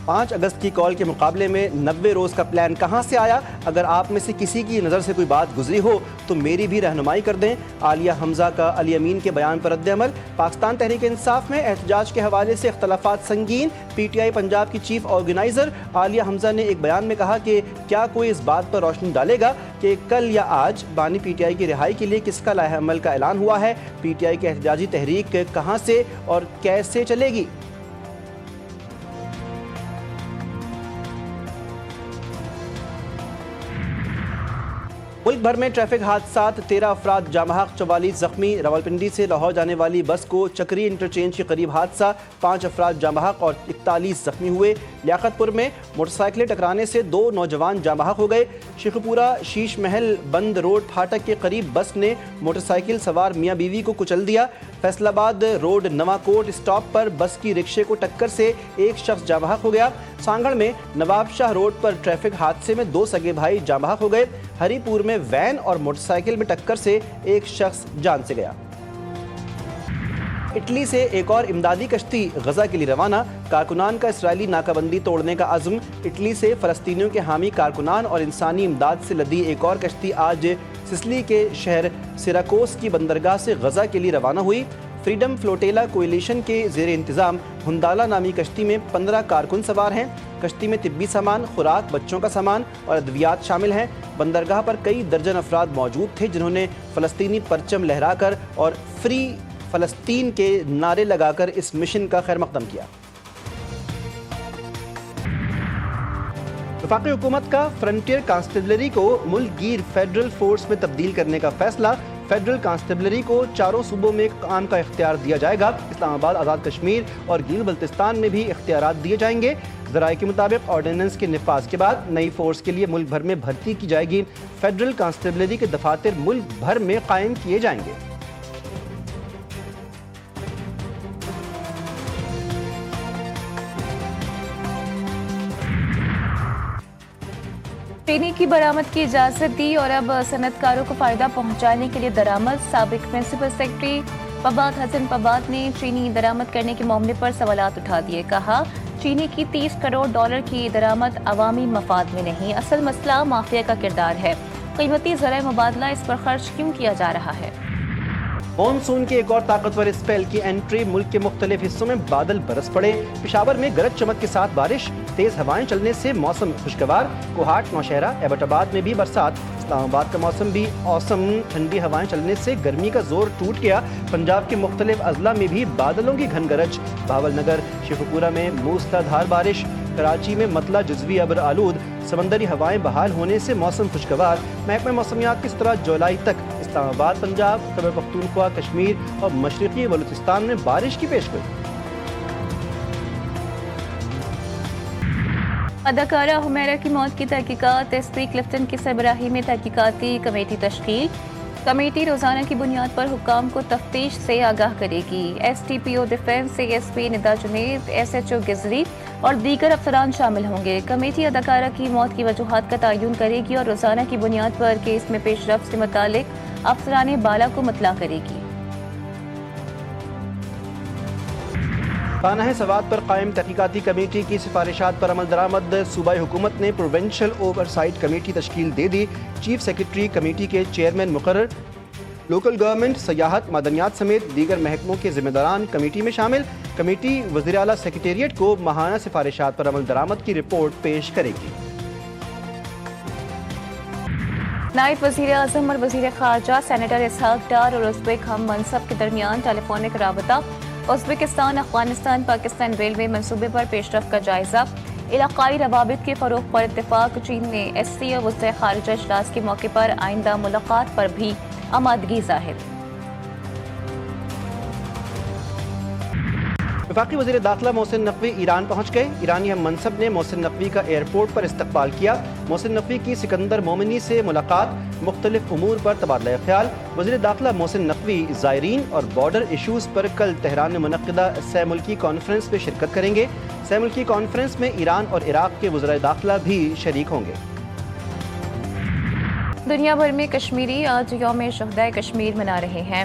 5 اگست کی کال کے مقابلے میں 90 روز کا پلان کہاں سے آیا؟ اگر آپ میں سے کسی کی نظر سے کوئی بات گزری ہو تو میری بھی رہنمائی کر دیں۔ عالیہ حمزہ کا علی امین کے بیان پر رد عمل۔ پاکستان تحریک انصاف میں احتجاج کے حوالے سے اختلافات سنگین۔ پی ٹی آئی پنجاب کی چیف آرگنائزر عالیہ حمزہ نے ایک بیان میں کہا کہ کیا کوئی اس بات پر روشنی ڈالے گا کہ کل یا آج بانی پی ٹی آئی کی رہائی کے لیے کس کا لائحہ عمل کا اعلان ہوا ہے؟ پی ٹی آئی کی احتجاجی تحریک کہاں سے اور کیسے چلے گی؟ ملک بھر میں ٹریفک حادثات، 13 افراد جاں بحق، 44 زخمی۔ راولپنڈی سے لاہور جانے والی بس کو چکری انٹرچینج کے قریب حادثہ، 5 افراد جاں بحق اور 41 زخمی ہوئے۔ لیاقت پور میں موٹر سائیکلیں ٹکرانے سے 2 نوجوان جاں بحق ہو گئے۔ شیخو پورہ شیش محل بند روڈ پھاٹک کے قریب بس نے موٹر سائیکل سوار میاں بیوی کو کچل دیا۔ فیصل آباد روڈ نواں کوٹ اسٹاپ پر بس کی رکشے کو ٹکر سے ایک شخص جاں بحق ہو گیا۔ سانگڑ میں نواب شاہ روڈ پر ٹریفک حادثے میں 2 سگے بھائی جاں بحق ہو گئے۔ ہری پور میں وین اور موٹر سائیکل میں ٹکر سے ایک شخص جان سے گیا۔ اٹلی سے ایک اور امدادی کشتی غزہ کے لیے روانہ۔ کارکنان کا اسرائیلی ناکہ بندی توڑنے کا عزم۔ اٹلی سے فلسطینیوں کے حامی کارکنان اور انسانی امداد سے لدی ایک اور کشتی آج سسلی کے شہر سیراکوس کی بندرگاہ سے غزہ کے لیے روانہ ہوئی۔ فریڈم فلوٹیلا کوئلیشن کے زیر انتظام ہندالہ نامی کشتی میں 15 کارکن سوار ہیں۔ کشتی میں طبی سامان، خوراک، بچوں کا سامان اور ادویات شامل ہیں۔ بندرگاہ پر کئی درجن افراد موجود تھے جنہوں نے فلسطینی پرچم لہرا کر اور فری فلسطین کے نعرے لگا کر اس مشن کا خیر مقدم کیا۔ وفاقی حکومت کا فرنٹیئر کانسٹیبلری کو ملک گیر فیڈرل فورس میں تبدیل کرنے کا فیصلہ۔ فیڈرل کانسٹیبلری کو 4 صوبوں میں کام کا اختیار دیا جائے گا۔ اسلام آباد، آزاد کشمیر اور گیل بلتستان میں بھی اختیارات دیے جائیں گے۔ ذرائع کے مطابق آرڈیننس کے نفاذ کے بعد نئی فورس کے لیے ملک بھر میں بھرتی کی جائے گی۔ فیڈرل کانسٹیبلری کے دفاتر ملک بھر میں قائم کیے جائیں گے۔ چینی کی برآمد کی اجازت دی اور اب صنعت کاروں کو فائدہ پہنچانے کے لیے درآمد۔ سابق پرنسپل سیکرٹری پبات حسن پبات نے چینی درآمد کرنے کے معاملے پر سوالات اٹھا دیے۔ کہا چینی کی $30 کروڑ کی درآمد عوامی مفاد میں نہیں، اصل مسئلہ مافیا کا کردار ہے۔ قیمتی ذرائع مبادلہ اس پر خرچ کیوں کیا جا رہا ہے؟ مانسون کے ایک اور طاقتور اسپیل کی انٹری۔ ملک کے مختلف حصوں میں بادل برس پڑے۔ پشاور میں گرج چمک کے ساتھ بارش، تیز ہوائیں چلنے سے موسم خوشگوار۔ کوہاٹ، نوشہرہ، ایبٹ آباد میں بھی برسات۔ اسلام آباد کا موسم بھی اوسم، ٹھنڈی ہوائیں چلنے سے گرمی کا زور ٹوٹ گیا۔ پنجاب کے مختلف اضلاع میں بھی بادلوں کی گھن گرج۔ بہاول نگر، شیخو پورہ میں موسلا دھار بارش۔ کراچی میں مطلع جزوی ابر آلود، سمندری ہوائیں بحال ہونے سے موسم خوشگوار۔ محکمہ موسمیات کی طرح جولائی تک اسلام آباد، پنجاب، خیبر پختونخوا، کشمیر اور مشرقی بلوچستان میں بارش کی پیشگوئی۔ اداکارہ حمیرہ کی موت کی تحقیقات۔ ایس پی کلفٹن کی سربراہی میں تحقیقاتی کمیٹی تشکیل۔ کمیٹی روزانہ کی بنیاد پر حکام کو تفتیش سے آگاہ کرے گی۔ S T P O defence, A S P Nida Junaid, S H O Gizri اور دیگر افسران شامل ہوں گے۔ کمیٹی اداکارہ کی موت کی وجوہات کا تعین کرے گی اور روزانہ کی بنیاد پر کیس میں پیش رفت سے متعلق افسران بالا کو مطلع کرے گی۔ خانہ سوات پر قائم تحقیقاتی کمیٹی کی سفارشات پر عمل درآمد۔ صوبائی حکومت نے پروونشل اوور سائٹ کمیٹی تشکیل دے دی۔ چیف سیکرٹری کمیٹی کے چیئرمین مقرر۔ لوکل گورنمنٹ، سیاحت، معدنیات سمیت دیگر محکموں کے ذمہ داران کمیٹی میں شامل۔ کمیٹی وزیر اعلیٰ سیکریٹریٹ کو ماہانہ سفارشات پر عمل درآمد کی رپورٹ پیش کرے گی۔ نائب وزیر اعظم اور وزیر خارجہ سینیٹر اسحاق ڈار اور ازبک ہم منصب کے درمیان ٹیلی فونک رابطہ۔ ازبکستان افغانستان پاکستان ریلوے منصوبے پر پیش رفت کا جائزہ۔ علاقائی روابط کے فروغ پر اتفاق۔ چین نے ایس سی او وزیر خارجہ اجلاس کے موقع پر آئندہ ملاقات پر بھی آمادگی ظاہر۔ وفاقی وزیر داخلہ محسن نقوی ایران پہنچ گئے۔ ایرانی ہم منصب نے محسن نقوی کا ایئرپورٹ پر استقبال کیا۔ محسن نقوی کی سکندر مومنی سے ملاقات، مختلف امور پر تبادلہ خیال۔ وزیر داخلہ محسن نقوی زائرین اور بارڈر ایشوز پر کل تہران میں منعقدہ سہ ملکی کانفرنس میں شرکت کریں گے۔ سہ ملکی کانفرنس میں ایران اور عراق کے وزرائے داخلہ بھی شریک ہوں گے۔ دنیا بھر میں کشمیری آج یوم شہدائے کشمیر منا رہے ہیں۔